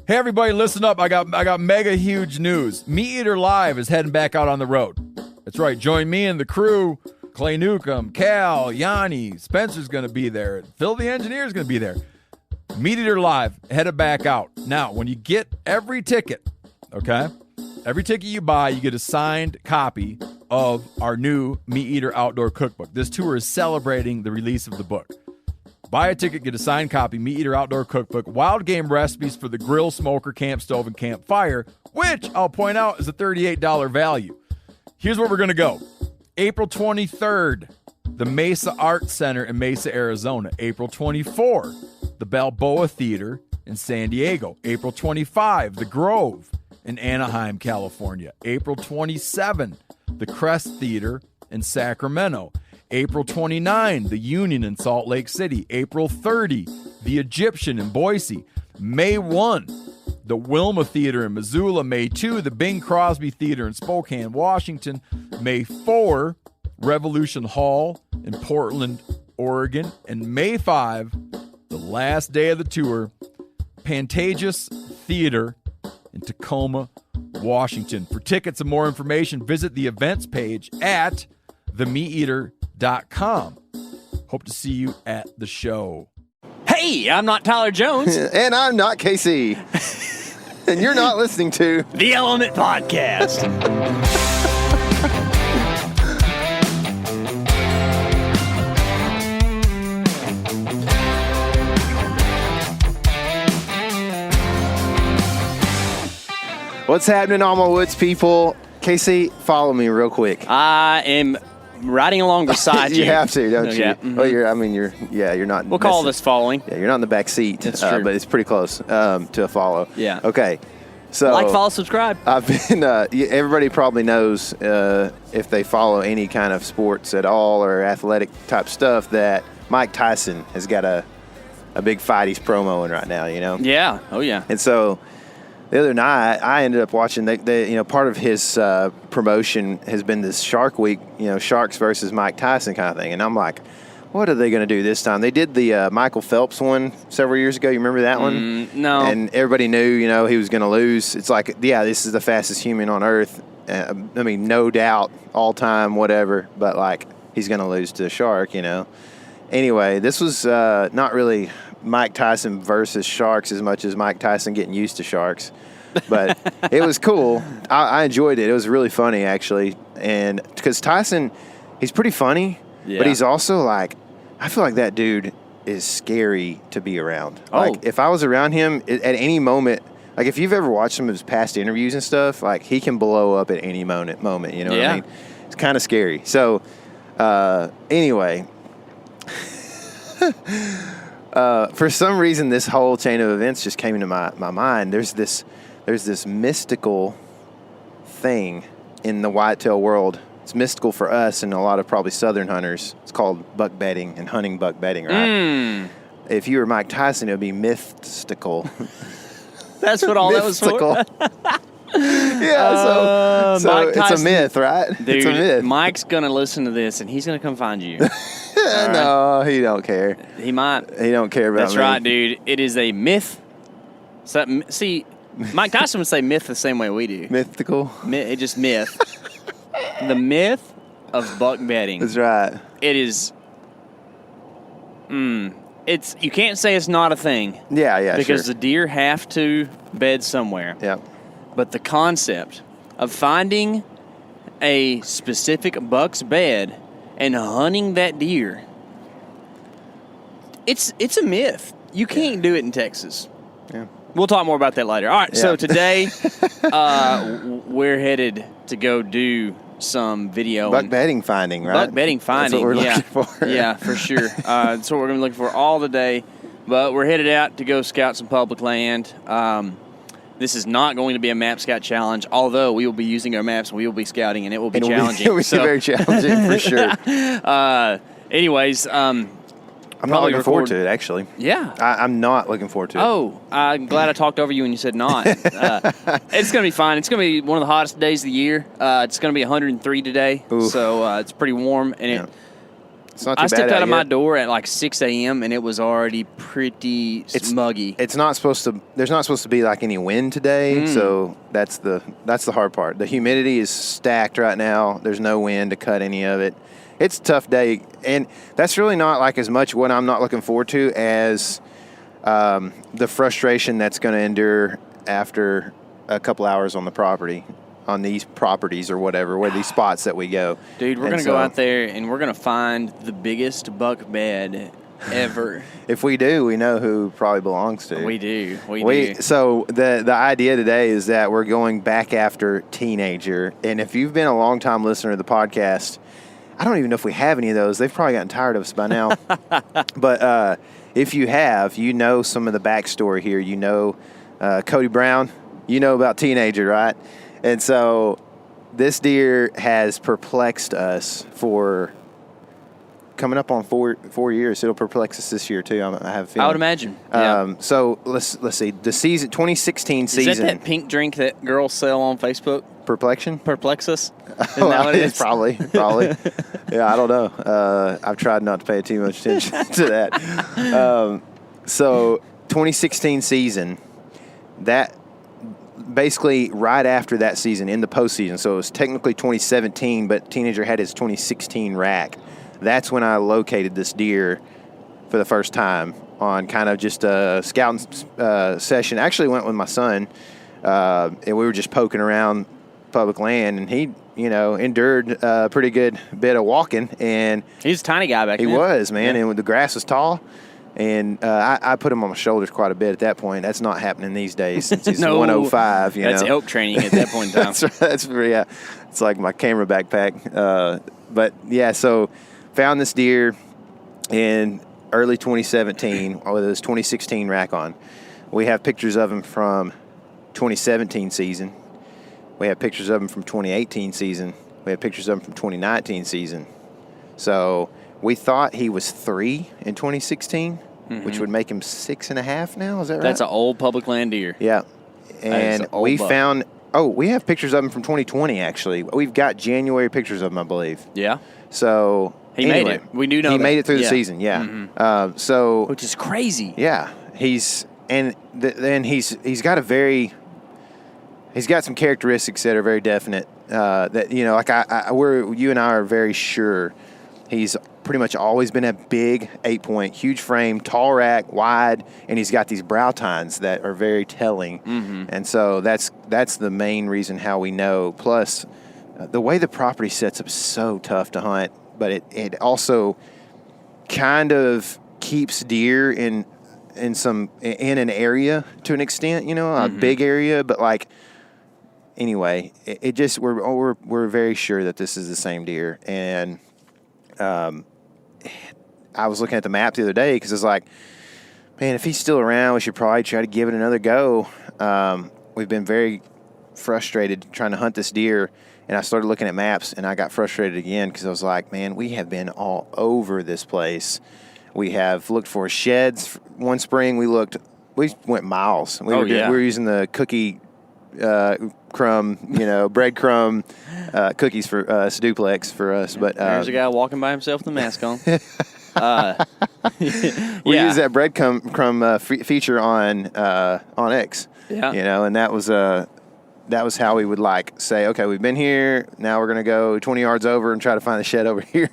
Hey, everybody, listen up. I got mega huge news. Meat Eater Live is heading back out on the road. That's right. Join me and the crew. Clay Newcomb, Cal, Yanni, Spencer's going to be there. Phil the Engineer's going to be there. Meat Eater Live, headed back out. Now, when you get every ticket, okay, every ticket you buy, you get a signed copy of our new Meat Eater Outdoor Cookbook. This tour is celebrating the release of the book. Buy a ticket, get a signed copy, Meat Eater Outdoor Cookbook, wild game recipes for the grill, smoker, camp stove, and campfire, which I'll point out is a $38 value. Here's where we're going to go. April 23rd, the Mesa Arts Center in Mesa, Arizona. April 24, the Balboa Theater in San Diego. April 25, the Grove in Anaheim, California. April 27, the Crest Theater in Sacramento. April 29, the Union in Salt Lake City. April 30, the Egyptian in Boise. May 1, the Wilma Theater in Missoula. May 2, the Bing Crosby Theater in Spokane, Washington. May 4, Revolution Hall in Portland, Oregon. And May 5, the last day of the tour, Pantages Theater in Tacoma, Washington. For tickets and more information, visit the events page at themeateater.com. Hope to see you at the show. Hey, I'm not Tyler Jones. And I'm not K.C. And you're not listening to The Element Podcast. What's happening, all my woods people? K.C., follow me real quick. I am riding along beside you. You have to, don't you? Yeah. Mm-hmm. Well, you're not. We'll call this following. Yeah, you're not in the back seat. That's true. But it's pretty close to a follow. Yeah. Okay. So Like, follow, subscribe. I've been. Everybody probably knows if they follow any kind of sports at all or athletic type stuff that Mike Tyson has got a big fight he's promoing right now. You know. Yeah. Oh yeah. And so the other night, I ended up watching. Part of his promotion has been this Shark Week. Sharks versus Mike Tyson kind of thing. And I'm like, what are they going to do this time? They did the Michael Phelps one several years ago. You remember that one? No. And everybody knew, he was going to lose. It's like, yeah, this is the fastest human on Earth. No doubt, all time, whatever. But like, he's going to lose to a shark. Anyway, this was not really Mike Tyson versus sharks as much as Mike Tyson getting used to sharks. But it was cool. I enjoyed it. It was really funny, actually. And because Tyson, he's pretty funny, but he's also like, I feel like that dude is scary to be around. Oh. Like, if I was around him at any moment, like if you've ever watched some of his past interviews and stuff, like he can blow up at any moment, you know what I mean? It's kind of scary. So, anyway, for some reason, this whole chain of events just came into my mind. There's this mystical thing in the whitetail world. It's mystical for us and a lot of probably southern hunters. It's called buck bedding and hunting buck bedding, right? If you were Mike Tyson, it would be mystical. That's what all that was for. Yeah, so it's a myth, right? Dude, it's a myth. Mike's going to listen to this, and he's going to come find you. No, he don't care. He might. He don't care about That's me. right, dude. It is a myth. So, see, Mike Tyson would say myth the same way we do. Mythical? It just myth. The myth of buck bedding. That's right. It is. It's you can't say it's not a thing. Yeah, because sure. the deer have to bed somewhere. Yeah. But the concept of finding a specific buck's bed and hunting that deer, it's a myth. You can't do it in Texas. Yeah. We'll talk more about that later. All right, so today we're headed to go do some video. Buck bedding finding, right? Buck bedding finding, That's what we're looking for. Yeah, for sure. That's what we're going to be looking for all the day. But we're headed out to go scout some public land. This is not going to be a map scout challenge, although we will be using our maps and we will be scouting, and it will be challenging. It will be very challenging, for sure. Anyways, I'm not looking forward to it, actually. Yeah. I'm not looking forward to it. Oh, I'm glad I talked over you when you said not. It's going to be fine. It's going to be one of the hottest days of the year. It's going to be 103 today, so it's pretty warm. And It's not too I bad stepped out of my yet. door at like 6 a.m. and it was already pretty muggy. It's not supposed to. There's not supposed to be like any wind today, so that's the hard part. The humidity is stacked right now. There's no wind to cut any of it. It's a tough day, and that's really not like as much what I'm not looking forward to as the frustration that's going to endure after a couple hours on the property, on these properties or whatever, where these spots that we go. Dude, we're going to go out there and we're going to find the biggest buck bed ever. If we do, we know who probably belongs to. We do. We do. So the idea today is that we're going back after Teenager, and if you've been a long-time listener to the podcast, I don't even know if we have any of those. They've probably gotten tired of us by now. But if you have, you know some of the backstory here. You know Cody Brown. You know about Teenager, right? And so this deer has perplexed us for coming up on four years. It'll perplex us this year, too. I have a feeling. I would imagine. Yeah. So let's see. The season 2016 season. Is that pink drink that girls sell on Facebook? Perplexion? Perplexus? Isn't that what it is? Probably. Yeah, I don't know. I've tried not to pay too much attention to that. So 2016 season, that basically right after that season in the postseason. So it was technically 2017, but Teenager had his 2016 rack. That's when I located this deer for the first time on kind of just a scouting session. Actually went with my son, and we were just poking around public land, and he, endured a pretty good bit of walking. And he's a tiny guy back then. He was, man, and the grass was tall. And I put him on my shoulders quite a bit at that point. That's not happening these days since he's 105. That's elk training at that point in time. that's yeah. It's like my camera backpack. But yeah, so found this deer in early 2017 with his 2016 rack on. We have pictures of him from 2017 season. We have pictures of him from 2018 season. We have pictures of him from 2019 season. So we thought he was 3 in 2016, which would make him 6.5 now. Is that right? That's an old public land deer. Yeah. And we found, we have pictures of him from 2020, actually. We've got January pictures of him, I believe. Yeah. So he made it. We do know he that. made it through the season, yeah. Which is crazy. Yeah. He's got some characteristics that are very definite. That you and I are very sure he's pretty much always been a big 8-point, huge frame, tall rack, wide, and he's got these brow tines that are very telling. And so that's the main reason how we know. Plus, the way the property sets up is so tough to hunt, but it also kind of keeps deer in an area to an extent, a big area, but like. Anyway, it just we're very sure that this is the same deer, and I was looking at the map the other day because it's like, man, if he's still around, we should probably try to give it another go. We've been very frustrated trying to hunt this deer, and I started looking at maps, and I got frustrated again because I was like, man, we have been all over this place. We have looked for sheds. One spring we went miles. We were using the cookie crumb, breadcrumb cookies for duplex for us. But there's a guy walking by himself with a mask on. We use that breadcrumb feature on X. Yeah. And that was how we would say, okay, we've been here. Now we're gonna go 20 yards over and try to find a shed over here.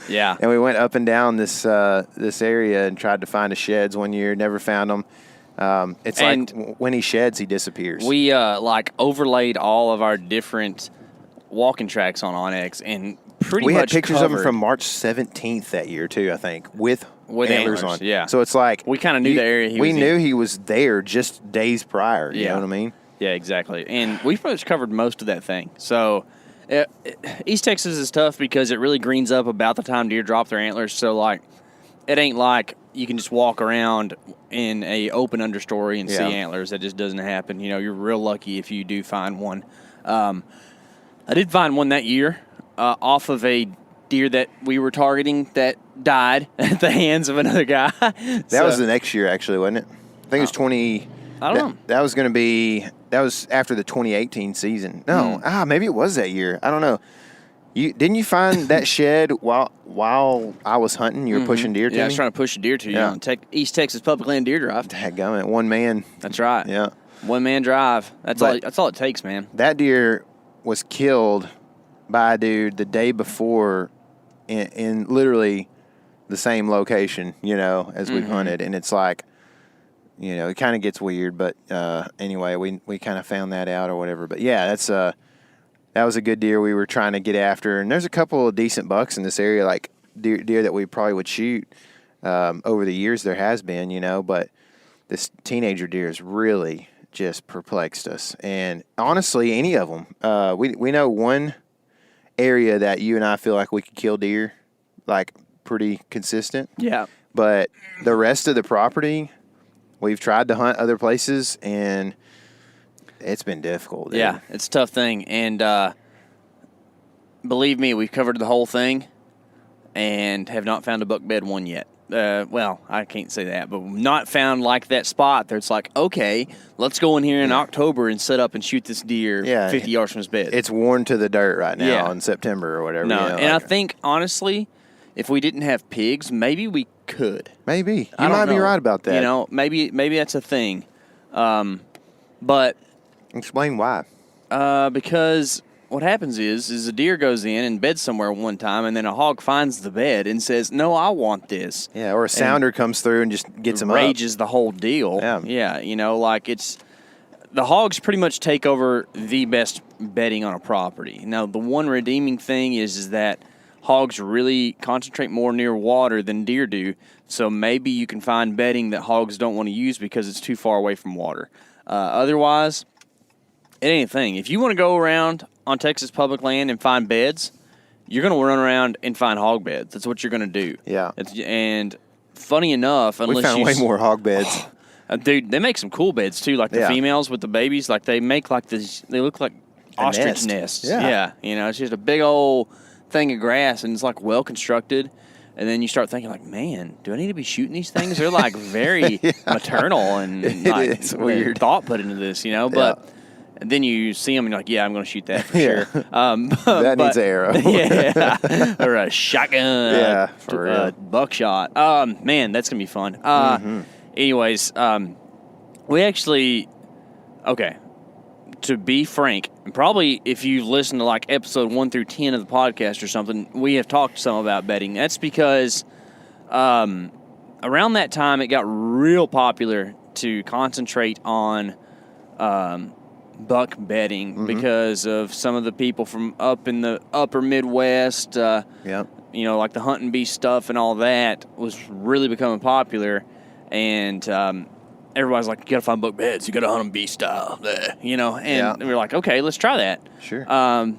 Yeah. And we went up and down this area and tried to find the sheds one year. Never found them. It's like when he sheds, he disappears. We overlaid all of our different walking tracks on Onyx and pretty much we had pictures covered. of him from March 17th that year too, I think, with antlers on. Yeah. So it's like we kind of knew the area he was in. We knew he was there just days prior. You know what I mean? Yeah, exactly. And we pretty much covered most of that thing. So East Texas is tough because it really greens up about the time deer drop their antlers. So it ain't like you can just walk around in a open understory and see antlers. That just doesn't happen. You're real lucky if you do find one. I did find one that year off of a deer that we were targeting that died at the hands of another guy. That was the next year, actually, wasn't it? I think it was 20. I don't know. That was after the 2018 season. No, maybe it was that year. I don't know. Didn't you find that shed while I was hunting? You were pushing deer to Yeah, I me? was trying to push a deer to you on East Texas Public Land Deer Drive. Dadgummit, one man. That's right. Yeah. One man drive. That's all it takes, man. That deer was killed by a dude the day before in literally the same location, as we've hunted. And it's like, it kind of gets weird. But anyway, we kind of found that out or whatever. But yeah, that was a good deer we were trying to get after. And there's a couple of decent bucks in this area, like deer that we probably would shoot over the years. There has been, but this teenager deer has really just perplexed us. And honestly, any of them. We know one area that you and I feel like we could kill deer, like pretty consistent. Yeah. But the rest of the property, we've tried to hunt other places, and it's been difficult. Dude. Yeah, it's a tough thing. And believe me, we've covered the whole thing and have not found a buck bed one yet. Well, I can't say that, but not found like that spot there. It's like, okay, let's go in here in October and set up and shoot this deer 50 yards from his bed. It's worn to the dirt right now in September or whatever. No, and I think, honestly, if we didn't have pigs, maybe we could. Maybe. You might be right about that. Maybe that's a thing. But explain why. Because what happens is a deer goes in and beds somewhere one time, and then a hog finds the bed and says, "No, I want this." Yeah, or a sounder comes through and just gets him up. Rages the whole deal. Yeah, it's the hogs pretty much take over the best bedding on a property. Now, the one redeeming thing is that hogs really concentrate more near water than deer do, so maybe you can find bedding that hogs don't want to use because it's too far away from water. Otherwise, it ain't a thing. If you want to go around on Texas public land and find beds, you're going to run around and find hog beds. That's what you're going to do. Yeah. And funny enough, unless we found way more hog beds. Dude, they make some cool beds too, like the females with the babies. Like they make like this, they look like ostrich nests. Yeah. It's just a big old thing of grass, and it's like well constructed. And then you start thinking like, man, do I need to be shooting these things? They're like very maternal and like it's weird thought put into this, But and then you see them and you're like, yeah, I'm going to shoot that for sure. That needs an arrow. Or a shotgun. Yeah, for real. Buckshot. Man, that's going to be fun. Anyways, we actually, to be frank, probably if you've listened to like episode 1 through 10 of the podcast or something, we have talked some about bedding. That's because around that time it got real popular to concentrate on buck bedding because of some of the people from up in the upper Midwest, like the hunting beast stuff and all that was really becoming popular. And everybody's like, you got to find buck beds. You got to hunt them beast style, and we're like, okay, let's try that. Sure. Got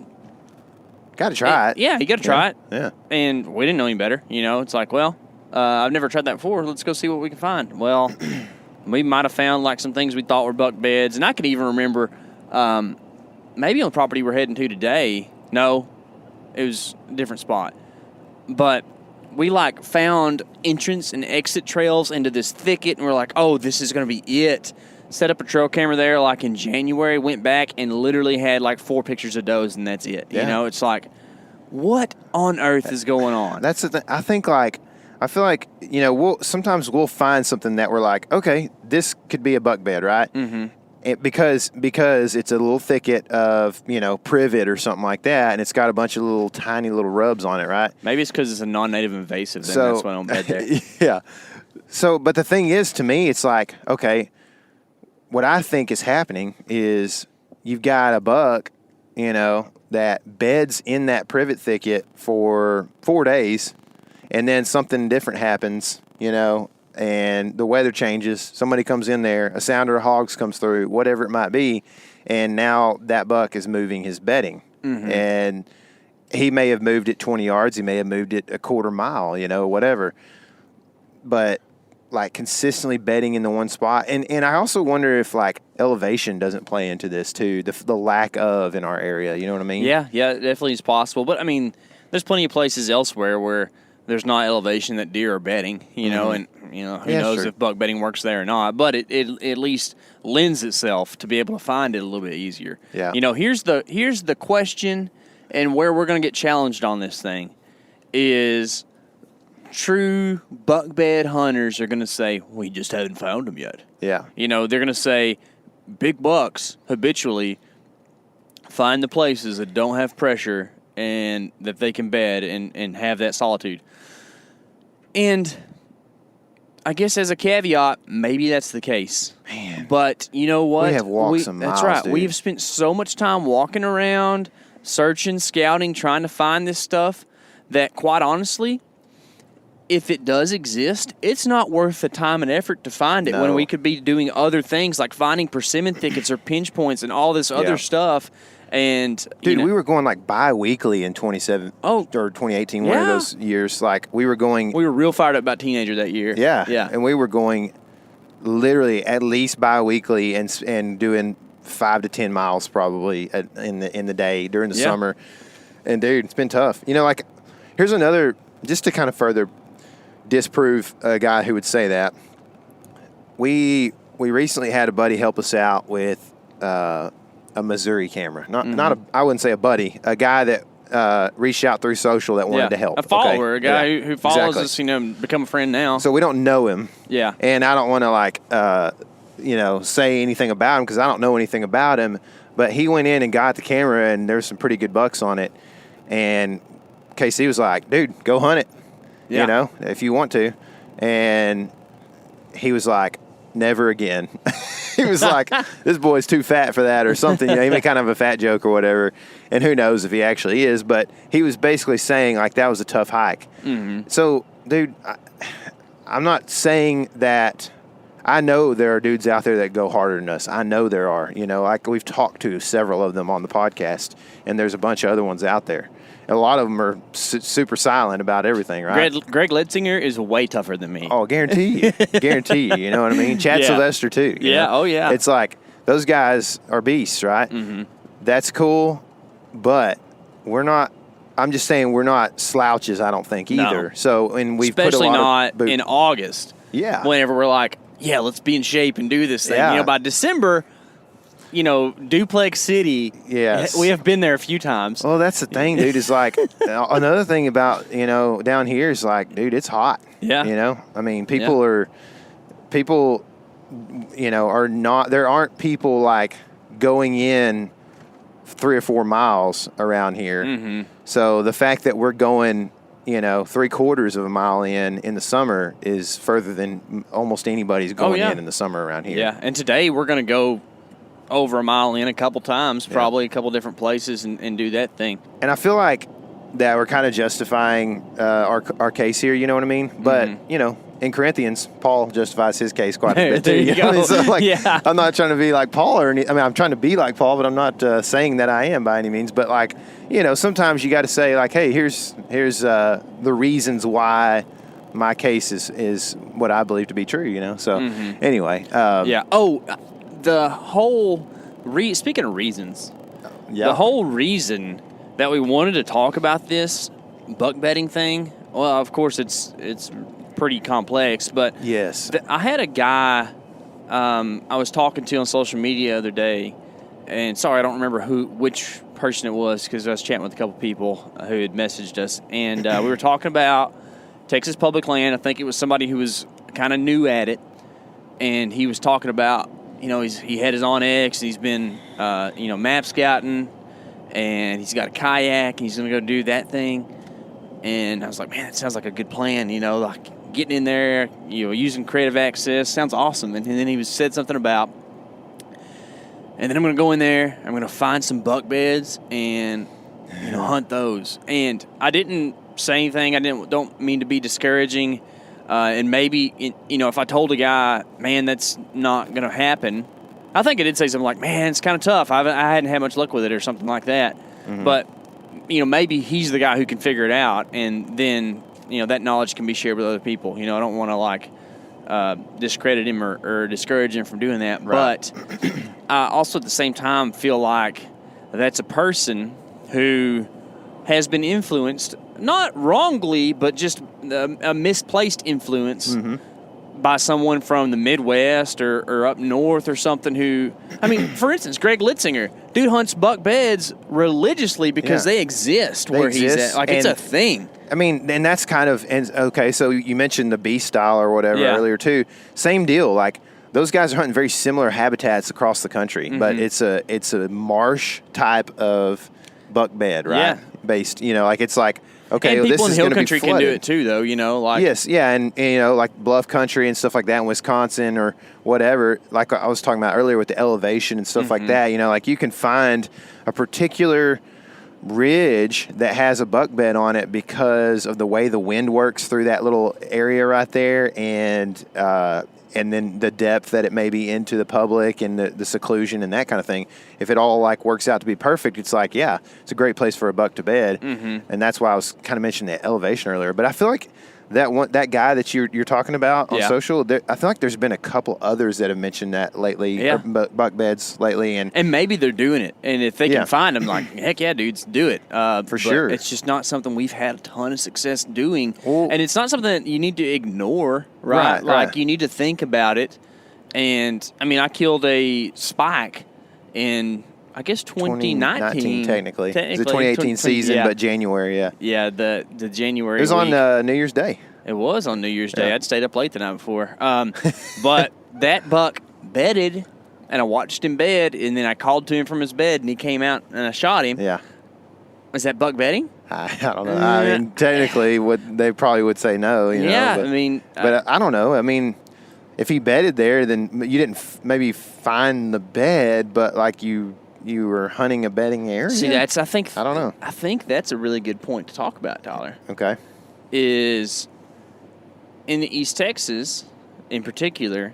to try it. Yeah, you got to try it. Yeah. And we didn't know any better. It's like, well, I've never tried that before. Let's go see what we can find. Well, we might have found like some things we thought were buck beds. And I could even remember maybe on the property we're heading to today. No, it was a different spot. But we like found entrance and exit trails into this thicket, and we're like, oh, this is going to be it. Set up a trail camera there like in January, went back and literally had like 4 pictures of does, and that's it. Yeah. It's like, what on earth is going on? That's the thing. I feel like, sometimes we'll find something that we're like, okay, this could be a buck bed, right? Mm-hmm. Because it's a little thicket of, privet or something like that, and it's got a bunch of tiny little rubs on it, right? Maybe it's because it's a non-native invasive, then that's why I don't bed there. Yeah. So, but the thing is, to me, it's like, okay, what I think is happening is you've got a buck, that beds in that privet thicket for 4 days, and then something different happens, and the weather changes, somebody comes in there, a sounder of hogs comes through, whatever it might be, and now that buck is moving his bedding. Mm-hmm. And he may have moved it 20 yards, he may have moved it a quarter mile, whatever. But, like, consistently bedding in the one spot. And I also wonder if, like, elevation doesn't play into this, too, the lack of in our area, you know what I mean? Yeah, it definitely is possible. But, I mean, there's plenty of places elsewhere where there's not elevation that deer are bedding, and who knows if buck bedding works there or not. But it at least lends itself to be able to find it a little bit easier. Yeah. Here's the question, And where we're going to get challenged on this thing is true buck bed hunters are going to say, we just haven't found them yet. Yeah. You know, they're going to say big bucks habitually find the places that don't have pressure and that they can bed and have that solitude. And I guess as a caveat, maybe that's the case. Man. But you know what? We have walked some miles, that's right. dude. We've spent so much time walking around, searching, scouting, trying to find this stuff that, quite honestly, if it does exist, it's not worth the time and effort to find it when No. we could be doing other things like finding persimmon thickets or pinch points and all this other stuff. And Dude, you know, we were going like bi-weekly in 2018, one of those years. Like we were going. we were real fired up about Teenager that year. Yeah. And we were going literally at least bi-weekly and doing 5 to 10 miles probably in the day during the summer. And dude, it's been tough. You know, like here's another, just to kind of further disprove a guy who would say that. We recently had a buddy help us out with a Missouri camera. Not I wouldn't say a buddy, a guy that reached out through social that wanted to help. A follower, a guy who follows Exactly. us, you know, become a friend now. So we don't know him. Yeah. And I don't want to like, say anything about him because I don't know anything about him. But he went in and got the camera, and there's some pretty good bucks on it. And KC was like, "Dude, go hunt it. Yeah. You know, if you want to." And he was like, "Never again." He was like, "This boy's too fat for that," or something. You know, he made kind of a fat joke or whatever. And who knows if he actually is? But he was basically saying like that was a tough hike. Mm-hmm. So, dude, I'm not saying that. I know there are dudes out there that go harder than us. I know there are. You know, like we've talked to several of them on the podcast, and there's a bunch of other ones out there. A lot of them are super silent about everything, right? Greg Litzinger is way tougher than me. Oh, guarantee you. Guarantee you. You know what I mean? Chad Sylvester, too. you Yeah, know? oh, yeah. It's like those guys are beasts, right? Mm-hmm. That's cool, but we're not. I'm just saying we're not slouches, I don't think, either. No. So, and we've Especially put a lot not of boot. in August. Yeah. Whenever we're like, yeah, let's be in shape and do this thing. Yeah. You know, by December, you know, Duplex City, Yes. we have been there a few times. Well, that's the thing, dude, is like another thing about, you know, down here is like, dude, it's hot. Yeah. You know, I mean, people, you know, are not, there aren't people like going in 3 or 4 miles around here. Mm-hmm. So the fact that we're going, you know, 3/4 of a mile in the summer is further than almost anybody's going in the summer around here. Yeah, and today we're going to go over a mile in a couple times, probably a couple different places, and do that thing. And I feel like that we're kind of justifying our case here, you know what I mean? But, you know, in Corinthians, Paul justifies his case quite a bit, too. There you know what I mean? go. So, like, Yeah. I'm not trying to be like Paul or any. I mean, I'm trying to be like Paul, but I'm not saying that I am by any means. But, like, you know, sometimes you got to say, like, hey, here's the reasons why my case is what I believe to be true, you know? So, anyway. Yeah. Oh, the whole speaking of reasons, the whole reason that we wanted to talk about this buck bedding thing, well, of course, it's pretty complex, but Yes. I had a guy I was talking to on social media the other day, and sorry, I don't remember which person it was because I was chatting with a couple people who had messaged us, and we were talking about Texas public land. I think it was somebody who was kind of new at it, and he was talking about, you know, he had his Onyx, and he's been, you know, map scouting, and he's got a kayak, and he's going to go do that thing. And I was like, man, that sounds like a good plan, you know, like getting in there, you know, using creative access. Sounds awesome. And then he said something about, and then I'm going to go in there, I'm going to find some buck beds and, you know, hunt those. And I didn't say anything. I don't mean to be discouraging. And maybe, you know, if I told a guy, man, that's not going to happen, I think I did say something like, man, it's kind of tough. I hadn't had much luck with it or something like that. Mm-hmm. But, you know, maybe he's the guy who can figure it out, and then, you know, that knowledge can be shared with other people. You know, I don't want to, like, discredit him or discourage him from doing that. Right. But I also at the same time feel like that's a person who has been influenced, not wrongly, but just a misplaced influence by someone from the Midwest or up north or something who, I mean, for instance, Greg Litzinger, dude hunts buck beds religiously because they exist where he's at. Like, it's a thing. I mean, and that's kind of, okay, so you mentioned the beast style or whatever earlier too. Same deal. Like, those guys are hunting very similar habitats across the country, but it's a marsh type of buck bed, right? Yeah. Based, like, it's like, okay, and people this in is hill going to be country can do it too, though. Like yes, yeah, and like bluff country and stuff like that in Wisconsin or whatever. Like I was talking about earlier with the elevation and stuff like that. Like you can find a particular ridge that has a buck bed on it because of the way the wind works through that little area right there, and then the depth that it may be into the public and the seclusion and that kind of thing. If it all like works out to be perfect, it's like, yeah, it's a great place for a buck to bed. And that's why I was kind of mentioning the elevation earlier. But I feel like that guy that you're talking about on social, I feel like there's been a couple others that have mentioned that lately, buck beds lately. And maybe they're doing it. And if they can find them, like, heck yeah, dudes, do it. For sure. It's just not something we've had a ton of success doing. And it's not something that you need to ignore, right? Like, you need to think about it. And, I mean, I killed a spike in, I guess, 2019 technically. It's the 2018 season, but January, Yeah, the January It was week. on New Year's Day. It was on New Year's Day. I'd stayed up late the night before. But that buck bedded, and I watched him bed, and then I called to him from his bed, and he came out, and I shot him. Yeah. Is that buck bedding? I don't know. I mean, technically, they probably would say no. But I don't know. I mean, if he bedded there, then you didn't maybe find the bed, but like you were hunting a bedding area. See, I don't know. I think that's a really good point to talk about, Tyler. Okay. Is in the East Texas, in particular,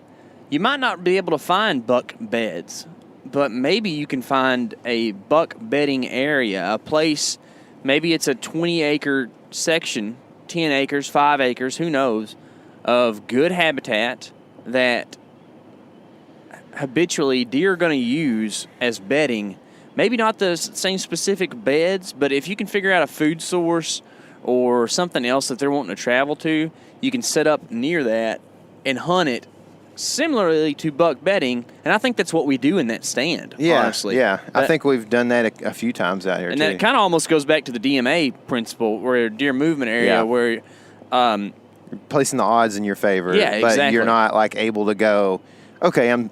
you might not be able to find buck beds, but maybe you can find a buck bedding area, a place. Maybe it's a 20-acre section, 10 acres, 5 acres, who knows, of good habitat that habitually deer are going to use as bedding. Maybe not the same specific beds, but if you can figure out a food source or something else that they're wanting to travel to, you can set up near that and hunt it similarly to buck bedding. And I think that's what we do in that stand, honestly. Yeah, I think we've done that a few times out here, and too. that kind of almost goes back to the DMA principle, where deer movement area, where you're placing the odds in your favor. Yeah, but exactly. You're not like able to go, okay, I'm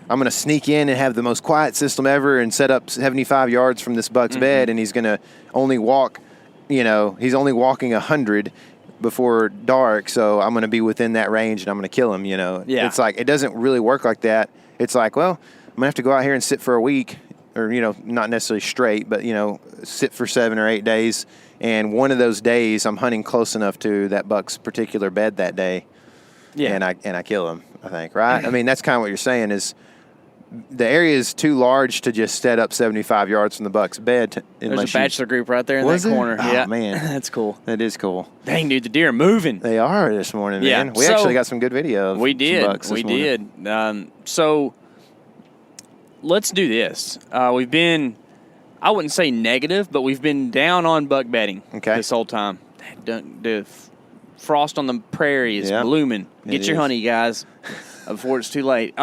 going to sneak in and have the most quiet system ever and set up 75 yards from this buck's bed, and he's going to only walk, he's only walking 100 before dark, so I'm going to be within that range and I'm going to kill him, Yeah. It's like, it doesn't really work like that. It's like, well, I'm going to have to go out here and sit for a week, or, not necessarily straight, but, sit for 7 or 8 days. And one of those days I'm hunting close enough to that buck's particular bed that day. Yeah. And I kill him, I think, right? I mean, that's kind of what you're saying is, the area is too large to just set up 75 yards from the buck's bed. There's a bachelor group right there in that corner. Oh, yeah, man. That's cool. That is cool. Dang, dude, the deer are moving. They are this morning, man. We actually got some good video of some bucks this morning. So let's do this. We've been, I wouldn't say negative, but we've been down on buck bedding this whole time. The frost on the prairie is blooming. Get your honey, guys, before it's too late.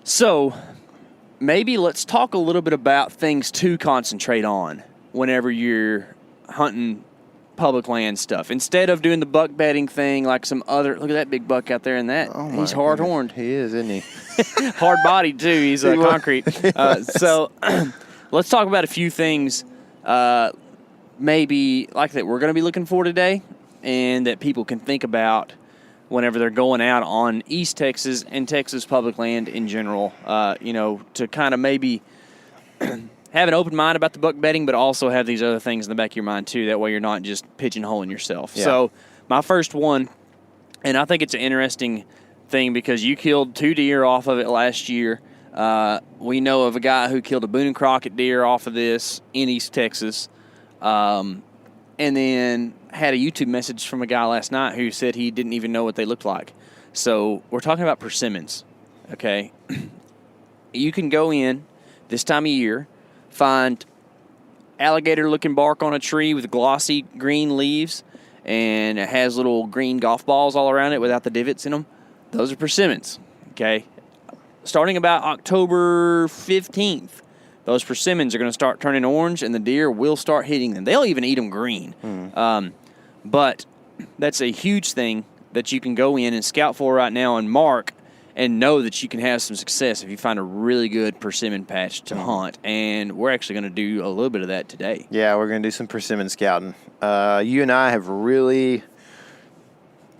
So maybe let's talk a little bit about things to concentrate on whenever you're hunting public land stuff. Instead of doing the buck bedding thing like some other, look at that big buck out there in that. Oh, he's hard-horned. He is, isn't he? Hard-bodied, too. He's concrete. So let's talk about a few things maybe like that we're going to be looking for today and that people can think about whenever they're going out on East Texas and Texas public land in general, to kind of maybe have an open mind about the buck bedding, but also have these other things in the back of your mind, too. That way you're not just pigeonholing yourself. Yeah. So my first one, and I think it's an interesting thing because you killed 2 deer off of it last year. We know of a guy who killed a Boone and Crockett deer off of this in East Texas. And then had a YouTube message from a guy last night who said he didn't even know what they looked like. So we're talking about persimmons, okay? You can go in this time of year, find alligator-looking bark on a tree with glossy green leaves, and it has little green golf balls all around it without the divots in them. Those are persimmons, okay? Starting about October 15th, those persimmons are going to start turning orange, and the deer will start hitting them. They'll even eat them green. But that's a huge thing that you can go in and scout for right now and mark and know that you can have some success if you find a really good persimmon patch to hunt. And we're actually going to do a little bit of that today. Yeah, we're going to do some persimmon scouting. You and I have really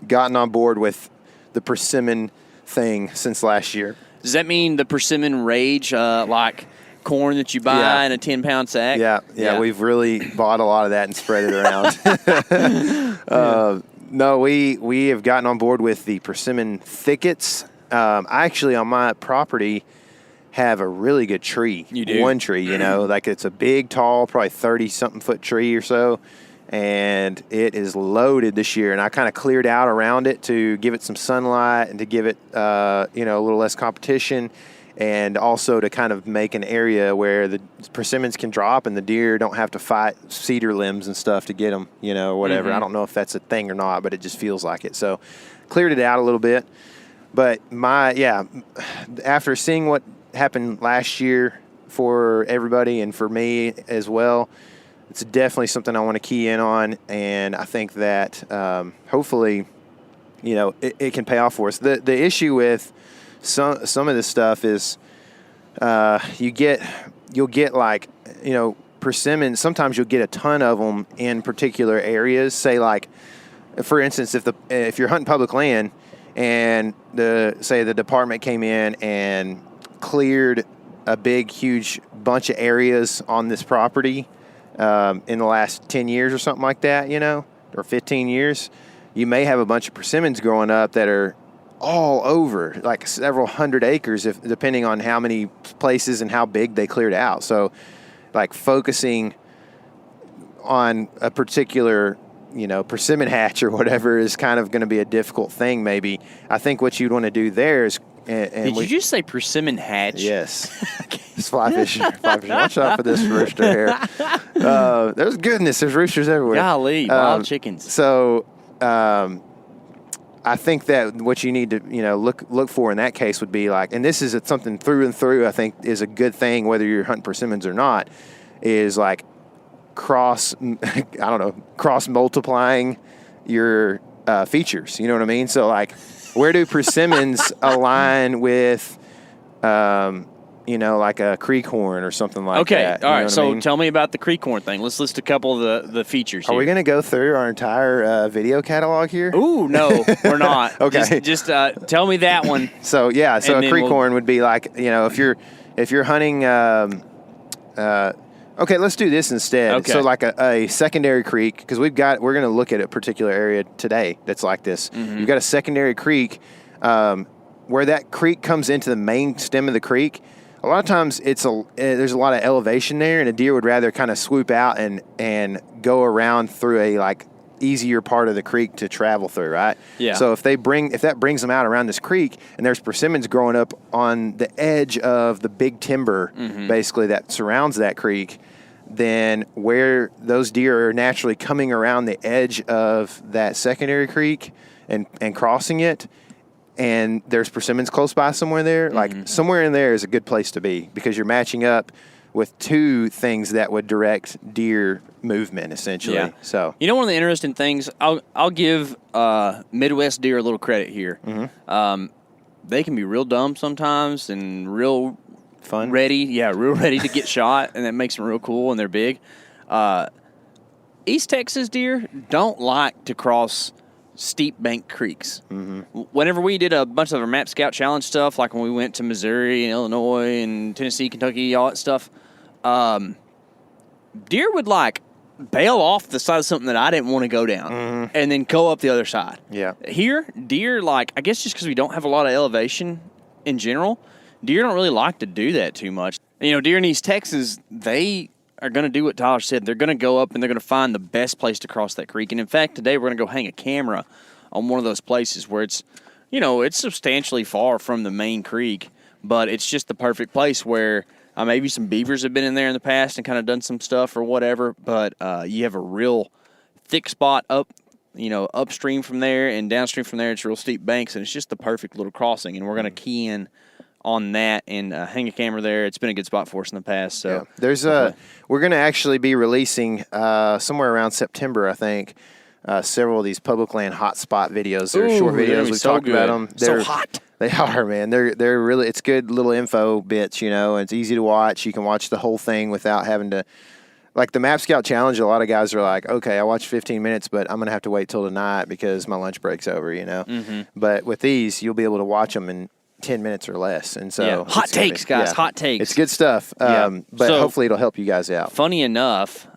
gotten on board with the persimmon thing since last year. Does that mean the persimmon rage, like corn that you buy in a 10-pound sack? Yeah, we've really bought a lot of that and spread it around. No, we have gotten on board with the persimmon thickets. I actually, on my property, have a really good tree. You do? One tree, like it's a big, tall, probably 30-something foot tree or so. And it is loaded this year. And I kind of cleared out around it to give it some sunlight and to give it, a little less competition. And also to kind of make an area where the persimmons can drop and the deer don't have to fight cedar limbs and stuff to get them, or whatever. I don't know if that's a thing or not, but it just feels like it. So cleared it out a little bit. But after seeing what happened last year for everybody and for me as well, it's definitely something I want to key in on, and I think that hopefully, it can pay off for us. The issue with some of this stuff is you'll get like persimmons. Sometimes you'll get a ton of them in particular areas. Say like, for instance, if you're hunting public land and the department came in and cleared a big, huge bunch of areas on this property. In the last 10 years or something like that, or 15 years, you may have a bunch of persimmons growing up that are all over, like several hundred acres, depending on how many places and how big they cleared out. So, like focusing on a particular, persimmon hatch or whatever is kind of going to be a difficult thing, maybe. I think what you'd want to do there is... Did you just say persimmon hatch? Yes. It's fly fishing. Watch out for this rooster here. There's goodness. There's roosters everywhere. Golly, wild chickens. So I think that what you need to look for in that case would be like, and this is something through and through I think is a good thing whether you're hunting persimmons or not, is like cross multiplying your features. You know what I mean? So like, where do persimmons align with, like a creek horn or something like that? Okay, all right. So tell me about the creek horn thing. Let's list a couple of the features here. Are we going to go through our entire video catalog here? Ooh, no, we're not. Okay. Just tell me that one. So a creek horn would be like, if you're hunting. Okay, let's do this instead. Okay. So like a secondary creek, because we're going to look at a particular area today that's like this. Mm-hmm. You've got a secondary creek where that creek comes into the main stem of the creek. A lot of times there's a lot of elevation there, and a deer would rather kind of swoop out and go around through a like easier part of the creek to travel through, right? Yeah. So if that brings them out around this creek, and there's persimmons growing up on the edge of the big timber, basically that surrounds that creek, then where those deer are naturally coming around the edge of that secondary creek and crossing it, and there's persimmons close by somewhere there, like somewhere in there is a good place to be, because you're matching up with two things that would direct deer movement, essentially. Yeah. So one of the interesting things, I'll give Midwest deer a little credit here. They can be real dumb sometimes and real fun, ready to get shot, and that makes them real cool, and they're big. East Texas deer don't like to cross steep bank creeks. Whenever we did a bunch of our Map Scout Challenge stuff, like when we went to Missouri and Illinois and Tennessee, Kentucky, all that stuff, deer would like bail off the side of something that I didn't want to go down and then go up the other side. Yeah. Here, deer, like, I guess just because we don't have a lot of elevation in general, deer don't really like to do that too much. Deer in East Texas, they are going to do what Tyler said. They're going to go up and they're going to find the best place to cross that creek. And in fact, today we're going to go hang a camera on one of those places where it's, it's substantially far from the main creek, but it's just the perfect place where maybe some beavers have been in there in the past and kind of done some stuff or whatever, but you have a real thick spot up upstream from there and downstream from there, it's real steep banks, and it's just the perfect little crossing. And we're going to key in on that and hang a camera there. It's been a good spot for us in the past. So there's we're going to actually be releasing somewhere around September, I think, several of these public land hotspot videos. They're short videos. We've talked about them. They're so hot. They are, man. They're really, it's good little info bits, It's easy to watch. You can watch the whole thing without having to, like the Map Scout Challenge, a lot of guys are like, okay, I watched 15 minutes, but I'm going to have to wait till tonight because my lunch break's over, Mm-hmm. But with these, you'll be able to watch them in 10 minutes or less. And so hot takes, guys, hot takes. It's good stuff. But hopefully it'll help you guys out. Funny enough,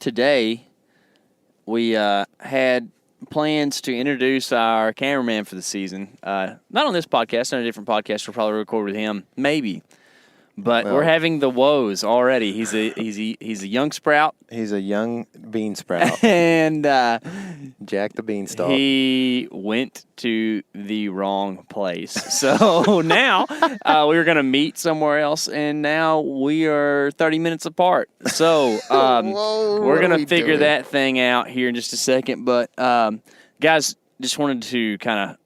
today we had plans to introduce our cameraman for the season. Not on this podcast, on a different podcast. We'll probably record with him, maybe. But we're having the woes already. He's a young sprout. He's a young bean sprout. And Jack the Beanstalk. He went to the wrong place. So now we were going to meet somewhere else, and now we are 30 minutes apart. So we're going to figure that thing out here in just a second. But, guys, just wanted to kind of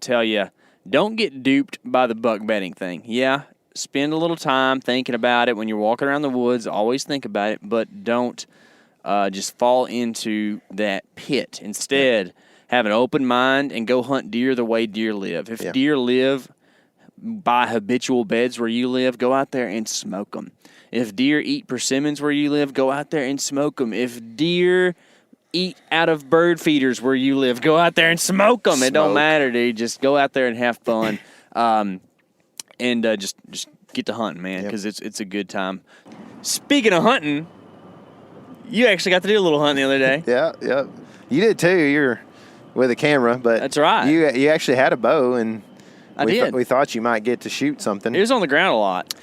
tell you, don't get duped by the buck bedding thing. Yeah. Spend a little time thinking about it when you're walking around the woods. Always think about it, but don't just fall into that pit. Instead, have an open mind and go hunt deer the way deer live. If deer live by habitual beds where you live, go out there and smoke them. If deer eat persimmons where you live, go out there and smoke them. If deer eat out of bird feeders where you live, go out there and smoke them. It don't matter, dude. Just go out there and have fun. And just get to hunting, man, because it's a good time. Speaking of hunting, you actually got to do a little hunting the other day. Yeah. You did too. You're with a camera, but that's right. You actually had a bow, and we thought you might get to shoot something. It was on the ground a lot.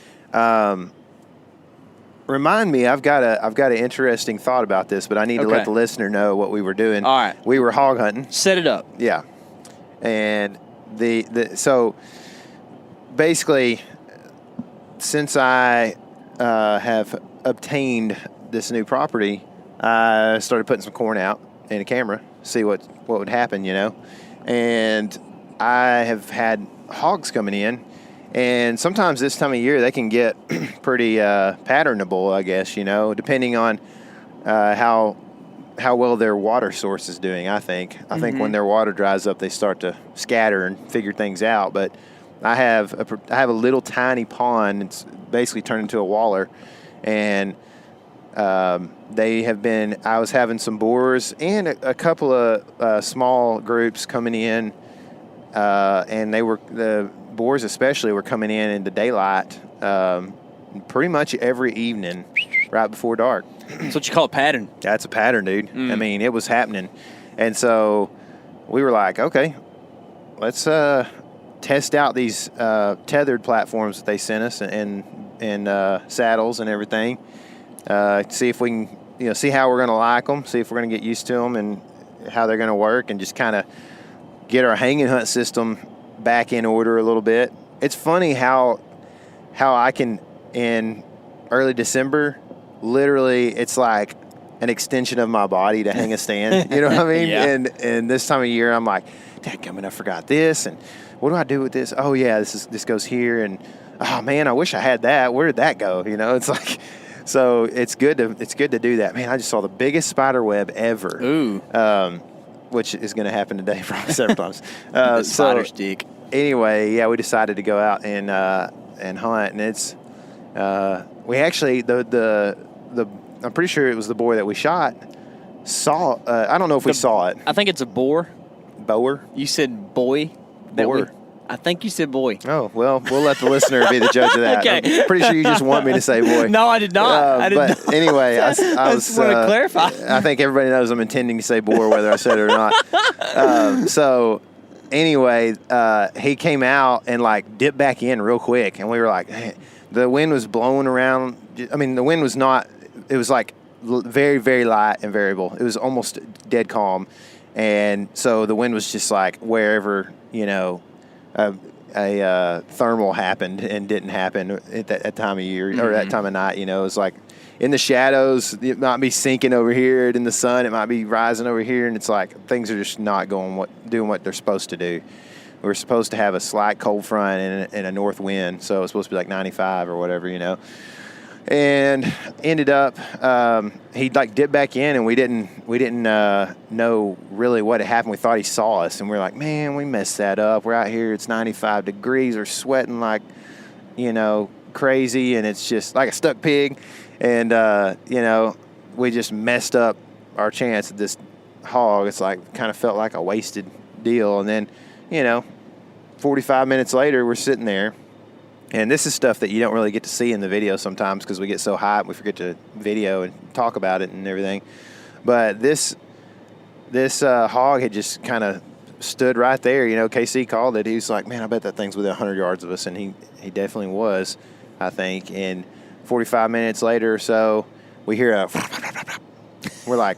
Remind me, I've got an interesting thought about this, but I need to let the listener know what we were doing. All right, we were hog hunting. Set it up. Yeah, and so. Basically, since I have obtained this new property, I started putting some corn out in a camera, see what would happen, And I have had hogs coming in, and sometimes this time of year they can get pretty patternable, I guess, depending on how well their water source is doing. I think when their water dries up, they start to scatter and figure things out, but I have a little tiny pond. It's basically turned into a waller, and I was having some boars and a couple of small groups coming in, and the boars especially were coming in the daylight pretty much every evening right before dark. That's what you call a pattern. That's a pattern, dude. I mean, it was happening. And so we were like, okay, let's test out these tethered platforms that they sent us and saddles and everything. See if we can, see how we're going to like them, see if we're going to get used to them and how they're going to work, and just kind of get our hanging hunt system back in order a little bit. It's funny how I can, in early December, literally it's like an extension of my body to hang a stand. You know what I mean? Yeah. And this time of year, I'm like, dadgummit, I forgot this, and what do I do with this? Oh yeah, this goes here, and oh man, I wish I had that. Where did that go? It's like, so it's good to do that. Man, I just saw the biggest spider web ever. Ooh. Which is going to happen today probably several times. The spider stick. Anyway, yeah, we decided to go out and hunt, and it's we actually the I'm pretty sure it was the boar that we shot. I don't know if we saw it. I think it's a boar. Boar. You said boy. Boar. I think you said boy. Oh, well, we'll let the listener be the judge of that. Okay. I'm pretty sure you just want me to say boy. No, I did not. But anyway, I just want to clarify. I think everybody knows I'm intending to say boar, whether I said it or not. So anyway, he came out and dipped back in real quick, and we were like, hey, the wind was blowing around. I mean, the wind was not. It was very, very light and variable. It was almost dead calm, and so the wind was just wherever, thermal happened and didn't happen at that time of year or that time of night. You know, it was like in the shadows, it might be sinking over here, and in the sun, it might be rising over here, and it's like things are just not doing what they're supposed to do. We're supposed to have a slight cold front and a north wind, so it's supposed to be like 95 or whatever, you know. And ended up, he like dipped back in, and we didn't know really what had happened. We thought he saw us, and we were like, man, we messed that up. We're out here, it's 95 degrees, we're sweating like, you know, crazy, and it's just like a stuck pig. And you know, we just messed up our chance at this hog. It's like kind of felt like a wasted deal. And then, you know, 45 minutes later, we're sitting there. And this is stuff that you don't really get to see in the video sometimes because we get so hyped, we forget to video and talk about it and everything. But this hog had just kind of stood right there. You know, KC called it. He was like, man, I bet that thing's within 100 yards of us. And he definitely was, I think. And 45 minutes later or so, we hear a we're like,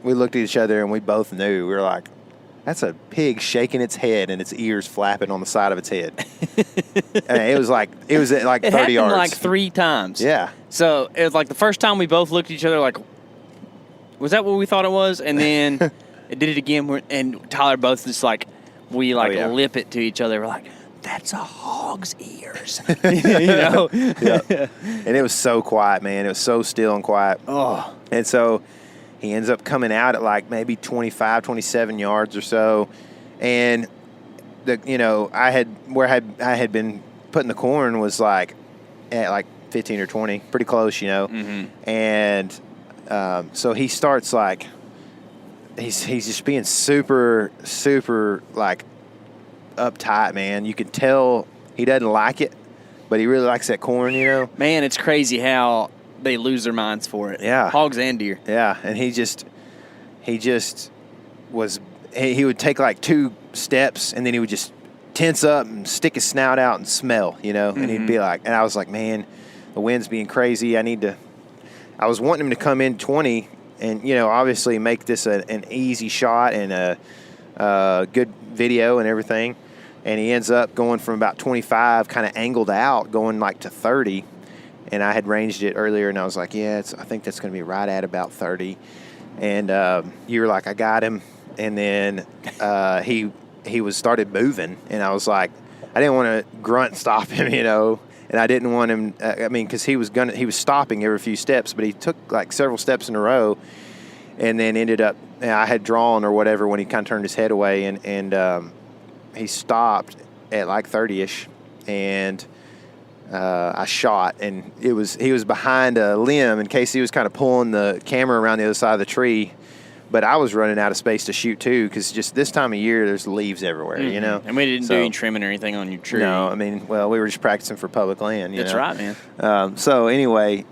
we looked at each other and we both knew. We were like, that's a pig shaking its head and its ears flapping on the side of its head. And it was at like 30 yards. It happened like 3 times. Yeah. So it was like the first time we both looked at each other like, was that what we thought it was? And then it did it again. And Tyler both just like, we like lip it to each other. We're like, that's a hog's ears. You know? Yeah. And it was so quiet, man. It was so still and quiet. Oh. And so he ends up coming out at like maybe 25, 27 yards or so. And I had been putting the corn was like at like 15 or 20, pretty close, you know. Mm-hmm. And so he starts like he's just being super, super like uptight, man. You can tell he doesn't like it, but he really likes that corn, you know. Man, it's crazy how they lose their minds for it. Yeah. Hogs and deer. Yeah, and he would take like 2 steps and then he would just tense up and stick his snout out and smell, you know. And he'd be like, and I was like, man, the wind's being crazy. I was wanting him to come in 20 and, you know, obviously make this an easy shot and a good video and everything. And he ends up going from about 25 kind of angled out, going like to 30. And I had ranged it earlier, and I was like, yeah, I think that's going to be right at about 30. And you were like, I got him. And then he started moving, and I was like, I didn't want to grunt stop him, you know. And I didn't want him, because he was stopping every few steps, but he took like several steps in a row, and then ended up, I had drawn or whatever when he kind of turned his head away, and he stopped at like 30-ish, and I shot, and he was behind a limb, and KC was kind of pulling the camera around the other side of the tree, but I was running out of space to shoot too, because just this time of year there's leaves everywhere, you know. And we didn't do any trimming or anything on your tree. No, I mean, well, we were just practicing for public land. That's right, man. So anyway,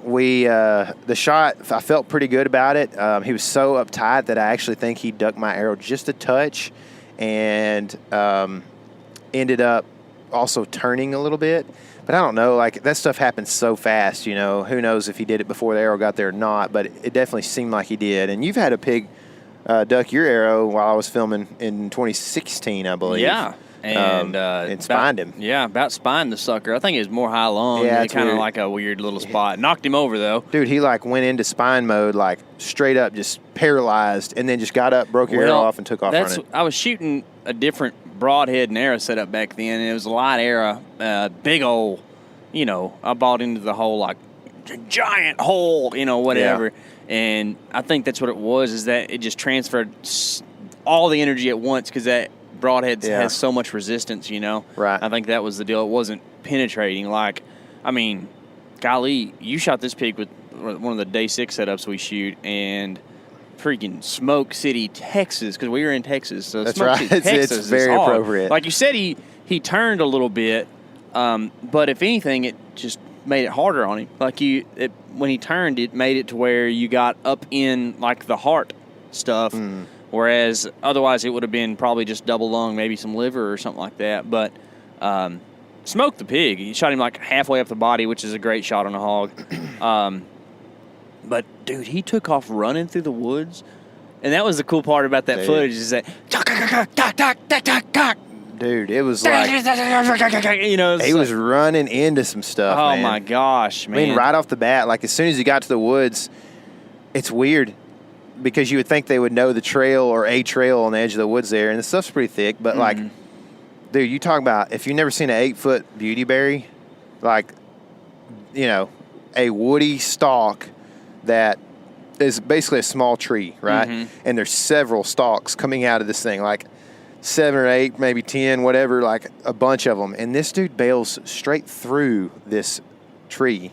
the shot, I felt pretty good about it. He was so uptight that I actually think he ducked my arrow just a touch, and ended up also turning a little bit. But I don't know, like that stuff happens so fast, you know. Who knows if he did it before the arrow got there or not, but it definitely seemed like he did. And you've had a pig duck your arrow while I was filming in 2016, I believe. Yeah. And spined him. Yeah, about spined the sucker. I think it was more high long. Yeah, kind of like a weird little spot. Knocked him over, though. Dude, he like went into spine mode, like straight up just paralyzed, and then just got up, broke your arrow off, and took off running. I was shooting a different broadhead and arrow setup back then, and it was a light arrow, big old, you know, I bought into the whole like giant hole, you know, whatever. Yeah. And I think that's what it was, is that it just transferred all the energy at once, because that broadhead has so much resistance, you know. Right. I think that was the deal. It wasn't penetrating. Like, I mean, golly, you shot this pig with one of the day 6 setups we shoot, and freaking Smoke City, Texas, because we were in Texas. So that's Smoke right. City, Texas it's very appropriate. Like you said, he turned a little bit, but if anything, it just made it harder on him. Like when he turned, it made it to where you got up in like the heart stuff, whereas otherwise it would have been probably just double lung, maybe some liver or something like that. But smoked the pig. He shot him like halfway up the body, which is a great shot on a hog. But, dude, he took off running through the woods. And that was the cool part about that footage, is that Dude, it was like he was running into some stuff. Oh man. my gosh, man! I mean, right off the bat, like as soon as he got to the woods, it's weird because you would think they would know the trail or a trail on the edge of the woods there, and the stuff's pretty thick. But like, dude, you talk about if you've never seen an 8-foot beautyberry, like, you know, a woody stalk that is basically a small tree, right? And there's several stalks coming out of this thing, like 7 or 8, maybe 10, whatever, like a bunch of them. And this dude bails straight through this tree.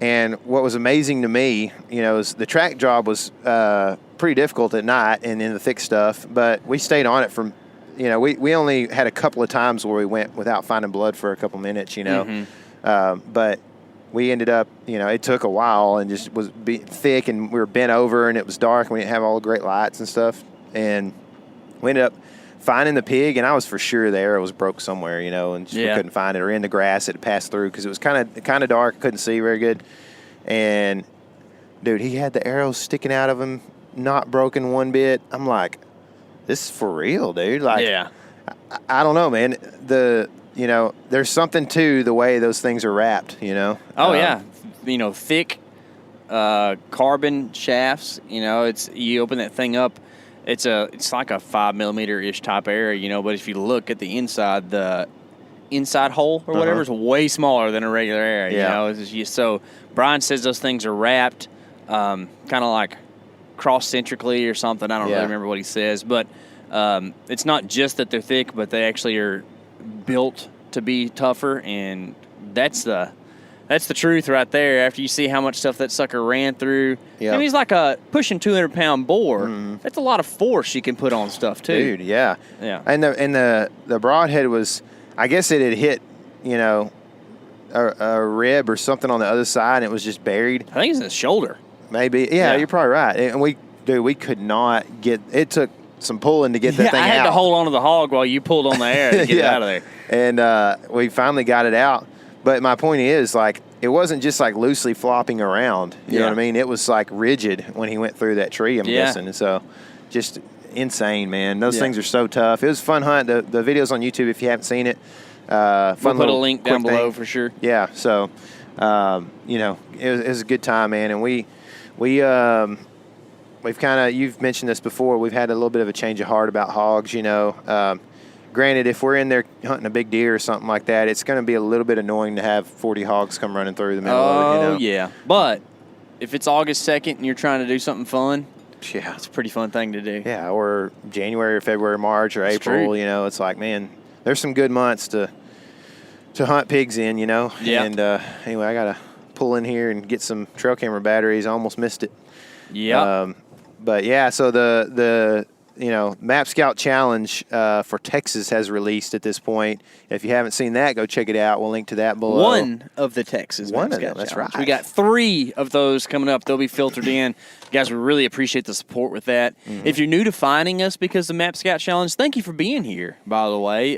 And what was amazing to me, you know, is the track job was pretty difficult at night and in the thick stuff, but we stayed on it from, you know, we only had a couple of times where we went without finding blood for a couple minutes, you know. But we ended up, you know, it took a while and just was thick, and we were bent over and it was dark and we didn't have all the great lights and stuff. And we ended up finding the pig, and I was for sure the arrow was broke somewhere, you know, and just we couldn't find it, or in the grass it had passed through because it was kind of dark, couldn't see very good. And dude, he had the arrows sticking out of him, not broken one bit. I'm like, this is for real, dude. Like, I don't know, man. You know, there's something to the way those things are wrapped, you know. Oh yeah, you know, thick carbon shafts. You know, you open that thing up. It's like a 5mm ish type area, you know. But if you look at the inside hole or whatever is way smaller than a regular area. You know, it's just, so Brian says those things are wrapped, kind of like cross-centrically or something. I don't really remember what he says, but it's not just that they're thick, but they actually are built to be tougher, and that's the truth right there. After you see how much stuff that sucker ran through, I mean, he's like a pushing 200-pound boar. That's a lot of force you can put on stuff too, dude. Yeah. And the broadhead was, I guess it had hit, you know, a rib or something on the other side, and it was just buried. I think it's in the shoulder. Maybe. Yeah, you're probably right. And we could not get. It took some pulling to get that thing out. I had to hold on to the hog while you pulled on the air to get it out of there. And we finally got it out. But my point is, like, it wasn't just like loosely flopping around. You know what I mean? It was like rigid when he went through that tree, I'm guessing. And so just insane, man. Those things are so tough. It was a fun hunt. The video's on YouTube if you haven't seen it. We'll put a link down below for sure. Yeah. So, you know, it was a good time, man. And we've kind of, you've mentioned this before, we've had a little bit of a change of heart about hogs, you know. Granted, if we're in there hunting a big deer or something like that, it's going to be a little bit annoying to have 40 hogs come running through the middle of it, you know. Yeah. But if it's August 2nd and you're trying to do something fun, it's a pretty fun thing to do. Yeah, or January or February, March or April, you know, it's like, man, there's some good months to hunt pigs in, you know. Yeah. And anyway, I got to pull in here and get some trail camera batteries. I almost missed it. Yeah. But yeah, so the you know, Map Scout Challenge for Texas has released at this point. If you haven't seen that, go check it out. We'll link to that below. One of the Texas Map Scout Challenge. That's right. We got 3 of those coming up. They'll be filtered in. Guys, we really appreciate the support with that. If you're new to finding us because of the Map Scout Challenge, thank you for being here, by the way.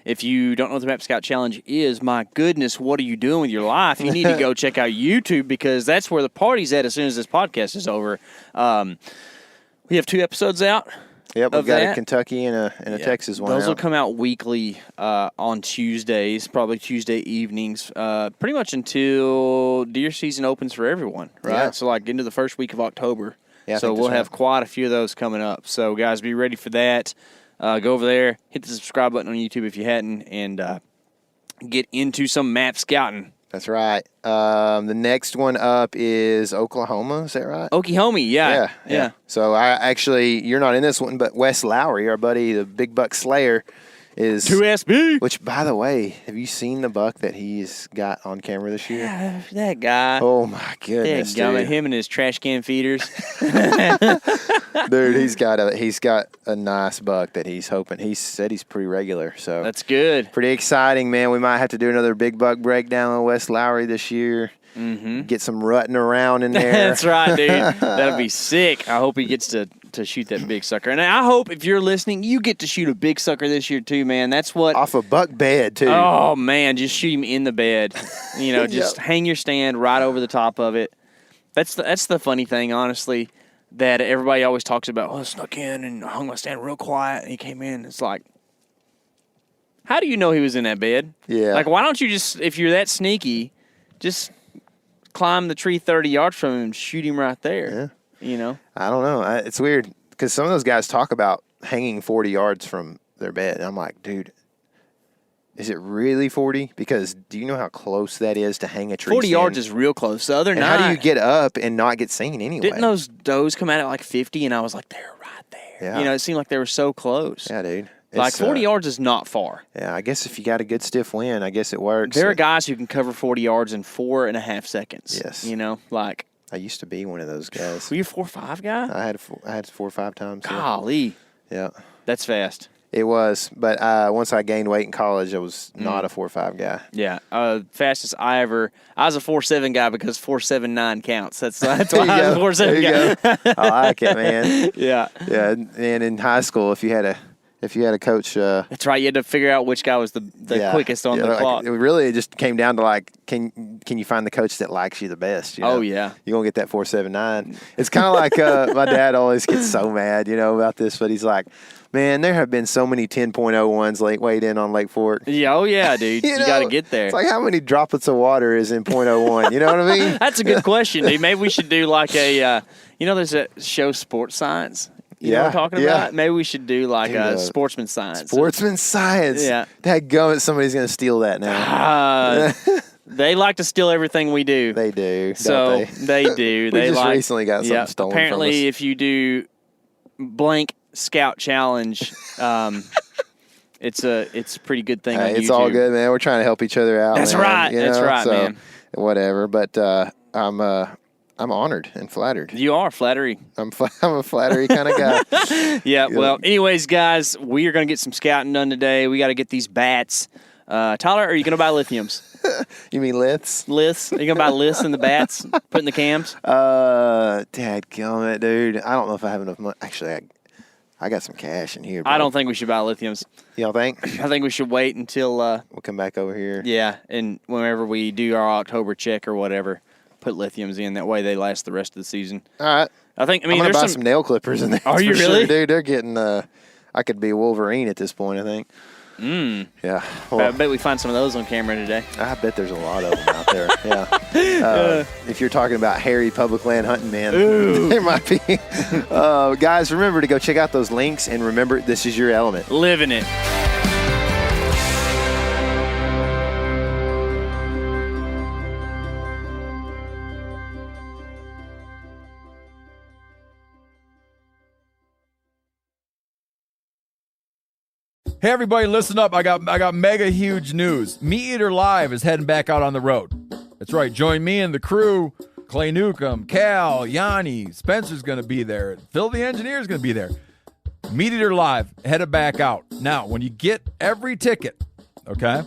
If you don't know what the Map Scout Challenge is, my goodness, what are you doing with your life? You need to go check out YouTube because that's where the party's at as soon as this podcast is over. We have 2 episodes out. Yep, we've got a Kentucky and a Texas one. Those will come out weekly on Tuesdays, probably Tuesday evenings, pretty much until deer season opens for everyone, right? Yeah. So like into the first week of October. Yeah, so we'll have quite a few of those coming up. So guys, be ready for that. Go over there, hit the subscribe button on YouTube if you hadn't, and get into some map scouting. That's right. The next one up is Oklahoma. Is that right? Oklahoma, yeah. So you're not in this one, but Wes Lowry, our buddy, the Big Buck Slayer, is 2SB. Which, by the way, have you seen the buck that he's got on camera this year? Yeah, that guy. Oh my goodness, dude. Him and his trash can feeders. Dude, he's got a nice buck that he's hoping. He said he's pretty regular, so that's good. Pretty exciting, man. We might have to do another big buck breakdown on Wes Lowry this year. Get some rutting around in there. That's right, dude. That'll be sick. I hope he gets to shoot that big sucker. And I hope if you're listening, you get to shoot a big sucker this year too, man. That's what off a buck bed too. Oh man, just shoot him in the bed. You know, just hang your stand right over the top of it. That's the funny thing, honestly, that everybody always talks about. Oh, I snuck in and hung my stand real quiet, and he came in. It's like, How do you know he was in that bed? Yeah. Like, why don't you just, if you're that sneaky, just climb the tree 30 yards from him and shoot him right there? Yeah. You know? I don't know. It's weird because some of those guys talk about hanging 40 yards from their bed. And I'm like, dude, is it really 40? Because do you know how close that is to hang a tree 40 stand? yards is real close. The other night. How do you get up and not get seen anyway? Didn't those does come out at like 50? And I was like, they're right there. Yeah. You know, it seemed like they were so close. Yeah, dude. Like 40 yards is not far. Yeah, I guess if you got a good stiff wind, I guess it works. There are guys who can cover 40 yards in 4.5 seconds. Yes. You know, like. I used to be one of those guys. Were you a 4.5 guy? I had 4 or 5 times. Golly. Yeah. That's fast. It was, but once I gained weight in college, I was not a 4.5 guy. Yeah, fastest I was a 4.7 guy because 4.79 counts. That's why I was a 4.7 guy. I like it, man. Yeah, yeah. And in high school, if you had a coach, that's right. You had to figure out which guy was the quickest on the clock. It just came down to like, can you find the coach that likes you the best? You know? Oh yeah, you're gonna get that 4.79. It's kind of like my dad always gets so mad, about this, but he's like, man, there have been so many 10.01s weighed in on Lake Fork. Yeah, oh yeah, dude. you got to get there. It's like, how many droplets of water is in .01? You know what I mean? That's a good question, dude. Maybe we should do like a, there's a show, Sports Science. You know what I'm talking about? Maybe we should do like Sportsman Science. Sportsman Science. Yeah. Dadgummit, somebody's going to steal that now. They like to steal everything we do. They do. So they do. We they just like, recently got something stolen apparently, from us. if you do blank Scout Challenge, it's a pretty good thing on YouTube. It's all good, man. We're trying to help each other out. That's man. right. That's right, man. Whatever. But I'm honored and flattered. You are flattery. I'm a flattery kind of guy. Yeah. Well, anyways, guys, we are going to get some scouting done today. We got to get these bats. Tyler, are you going to buy lithiums? You mean liths? Liths? Are you going to buy liths and the bats? Put in the cams? Dadgummit, dude. I don't know if I have enough money. Actually, I got some cash in here. Bro. I don't think we should buy lithiums. You don't think? I think we should wait until... we'll come back over here. Yeah, and whenever we do our October check or whatever, put lithiums in. That way they last the rest of the season. All right. I'm gonna buy some nail clippers in there. Are you really? Sure, dude, they're getting... I could be Wolverine at this point, I think. Yeah. Well, I bet we find some of those on camera today. I bet there's a lot of them out there. Yeah. If you're talking about hairy public land hunting, man, there might be. Guys, remember to go check out those links, and remember, this is your element. Living it. Hey everybody, listen up. I got mega huge news. Meat Eater Live is heading back out on the road. That's right. Join me and the crew. Clay Newcomb, Cal, Yanni, Spencer's going to be there. Phil the engineer's going to be there. Meat Eater Live headed back out. Now, when you get every ticket, okay?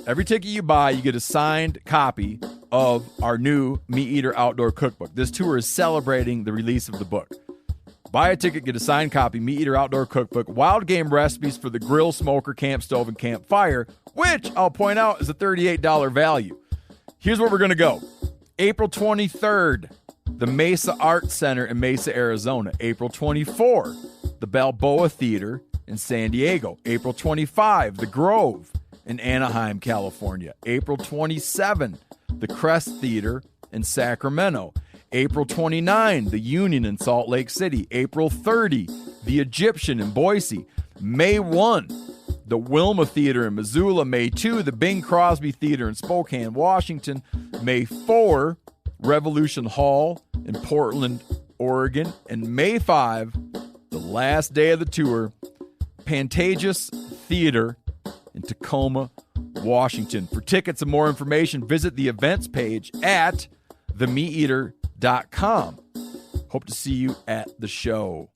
Every ticket you buy, you get a signed copy of our new Meat Eater Outdoor Cookbook. This tour is celebrating the release of the book. Buy a ticket, get a signed copy, Meat Eater Outdoor Cookbook, wild game recipes for the grill, smoker, camp stove, and campfire, which I'll point out is a $38 value. Here's where we're going to go. April 23rd, the Mesa Art Center in Mesa, Arizona. April 24, the Balboa Theater in San Diego. April 25, the Grove in Anaheim, California. April 27, the Crest Theater in Sacramento. April 29, the Union in Salt Lake City. April 30, the Egyptian in Boise. May 1, the Wilma Theater in Missoula. May 2, the Bing Crosby Theater in Spokane, Washington. May 4, Revolution Hall in Portland, Oregon. And May 5, the last day of the tour, Pantages Theater in Tacoma, Washington. For tickets and more information, visit the events page at themeateater.com. Hope to see you at the show.